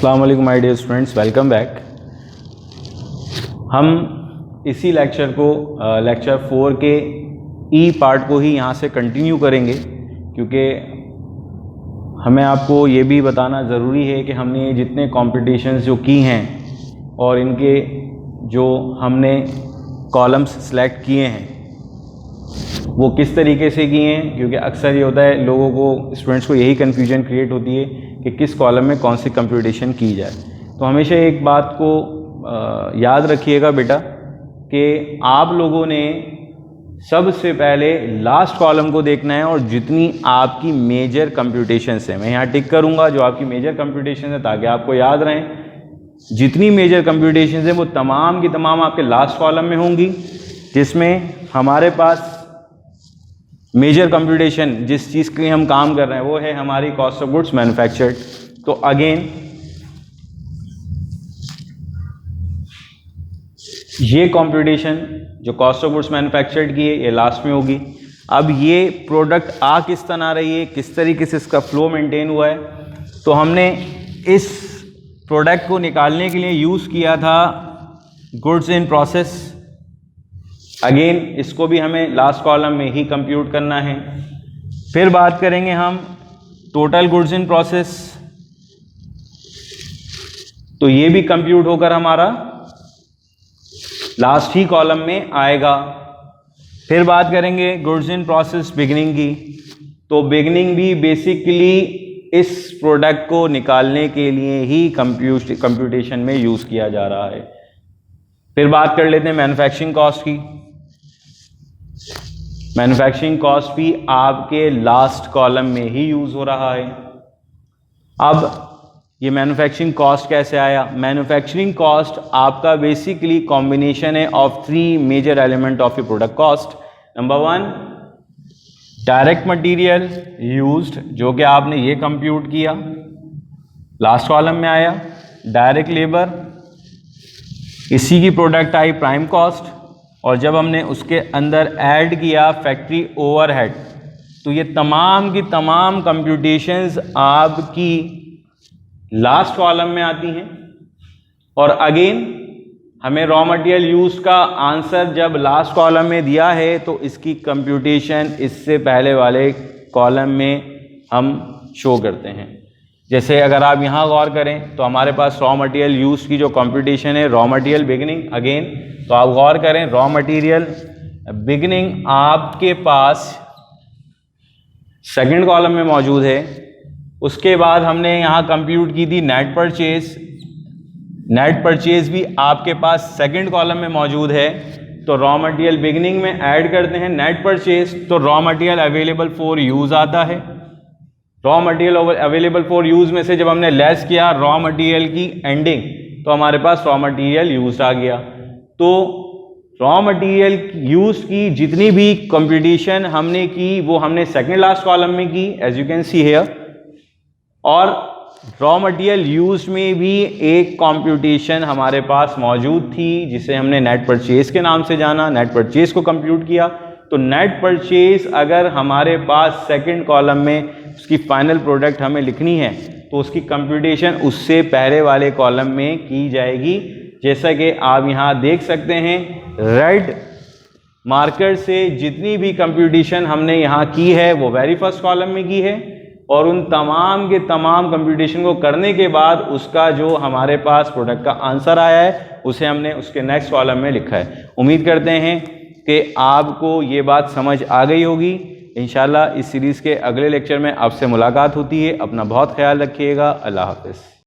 अस्सलाम वालेकुम my dear students, welcome back. हम इसी लेक्चर को लेक्चर 4 के ई पार्ट को ही यहाँ से कंटिन्यू करेंगे, क्योंकि हमें आपको ये भी बताना ज़रूरी है कि हमने जितने कॉम्पिटिशन्स जो की हैं और इनके जो हमने कॉलम्स सेलेक्ट किए हैं वो किस तरीके से किए हैं, क्योंकि अक्सर ये होता है लोगों को, स्टूडेंट्स को यही कन्फ्यूजन क्रिएट होती है कि किस कॉलम में कौन सी कंप्यूटेशन की जाए। तो हमेशा एक बात को याद रखिएगा बेटा कि आप लोगों ने सबसे पहले लास्ट कॉलम को देखना है और जितनी आपकी मेजर कंप्यूटेशंस हैं, मैं यहाँ टिक करूँगा जो आपकी मेजर कंप्यूटेशन है ताकि आपको याद रहें, जितनी मेजर कंप्यूटेशंस हैं वो तमाम की तमाम आपके लास्ट कॉलम में होंगी, जिसमें हमारे पास मेजर कंप्यूटेशन जिस चीज़ के लिए हम काम कर रहे हैं वो है हमारी कॉस्ट ऑफ गुड्स मैन्युफैक्चर्ड। तो अगेन ये कंप्यूटेशन जो कॉस्ट ऑफ गुड्स मैन्युफैक्चर्ड की है ये लास्ट में होगी। अब ये प्रोडक्ट आ किस तरह आ रही है, किस तरीके से इसका फ्लो मेंटेन हुआ है, तो हमने इस प्रोडक्ट को निकालने के लिए यूज़ किया था गुड्स इन प्रोसेस। अगेन इसको भी हमें लास्ट कॉलम में ही कंप्यूट करना है। फिर बात करेंगे हम टोटल गुड्स इन प्रोसेस, तो ये भी कंप्यूट होकर हमारा लास्ट ही कॉलम में आएगा। फिर बात करेंगे गुड्स इन प्रोसेस बिगनिंग की, तो बिगनिंग भी बेसिकली इस प्रोडक्ट को निकालने के लिए ही कंप्यूटेशन में यूज़ किया जा रहा है। फिर बात कर लेते हैं मैन्युफैक्चरिंग कॉस्ट की। मैन्युफैक्चरिंग कॉस्ट भी आपके लास्ट कॉलम में ही यूज़ हो रहा है। अब ये मैन्युफैक्चरिंग कॉस्ट कैसे आया? मैन्युफैक्चरिंग कॉस्ट आपका बेसिकली कॉम्बिनेशन है of 3 major element of a product cost. Number 1 direct material used, जो कि आपने ये कंप्यूट किया, लास्ट कॉलम में आया। डायरेक्ट लेबर, इसी की प्रोडक्ट आई प्राइम कॉस्ट, और जब हमने उसके अंदर ऐड किया फैक्ट्री ओवरहेड, तो ये तमाम की तमाम कंप्यूटेशंस आपकी लास्ट कॉलम में आती हैं। और अगेन हमें रॉ मटेरियल यूज का आंसर जब लास्ट कॉलम में दिया है तो इसकी कंप्यूटेशन इससे पहले वाले कॉलम में हम शो करते हैं। जैसे अगर आप यहाँ गौर करें तो हमारे पास रॉ मटेरियल यूज की जो कंप्यूटेशन है, रॉ मटेरियल बिगनिंग, अगेन तो आप गौर करें रॉ मटेरियल बिगनिंग आपके पास सेकंड कॉलम में मौजूद है। उसके बाद हमने यहाँ कंप्यूट की थी नेट परचेज, नेट परचेज भी आपके पास सेकंड कॉलम में मौजूद है। तो रॉ मटेरियल बिगनिंग में ऐड करते हैं नेट परचेज, तो raw material available for use आता है। Raw material available for use में से जब हमने लेस किया रॉ मटेरियल की एंडिंग, तो हमारे पास रॉ मटेरियल यूज आ गया। तो रॉ मटेरियल यूज की जितनी भी कंप्यूटेशन हमने की वो हमने सेकंड लास्ट कॉलम में की, as you can see here. और रॉ मटेरियल यूज में भी एक कंप्यूटेशन हमारे पास मौजूद थी जिसे हमने नेट परचेज के नाम से जाना, नेट परचेज को कंप्यूट किया। तो नेट परचेज अगर हमारे पास सेकंड कॉलम में उसकी फाइनल प्रोडक्ट हमें लिखनी है तो उसकी कंप्यूटेशन उससे पहले वाले कॉलम में की जाएगी। जैसा कि आप यहाँ देख सकते हैं रेड मार्कर से जितनी भी कंप्यूटेशन हमने यहाँ की है वो वेरी फर्स्ट कॉलम में की है, और उन तमाम के तमाम कंप्यूटेशन को करने के बाद उसका जो हमारे पास प्रोडक्ट का आंसर आया है उसे हमने उसके नेक्स्ट कॉलम में लिखा है। उम्मीद करते हैं कि आपको ये बात समझ आ गई होगी। इंशाल्लाह इस सीरीज़ के अगले लेक्चर में आपसे मुलाकात होती है। अपना बहुत ख्याल रखिएगा। अल्लाह हाफ़िज़।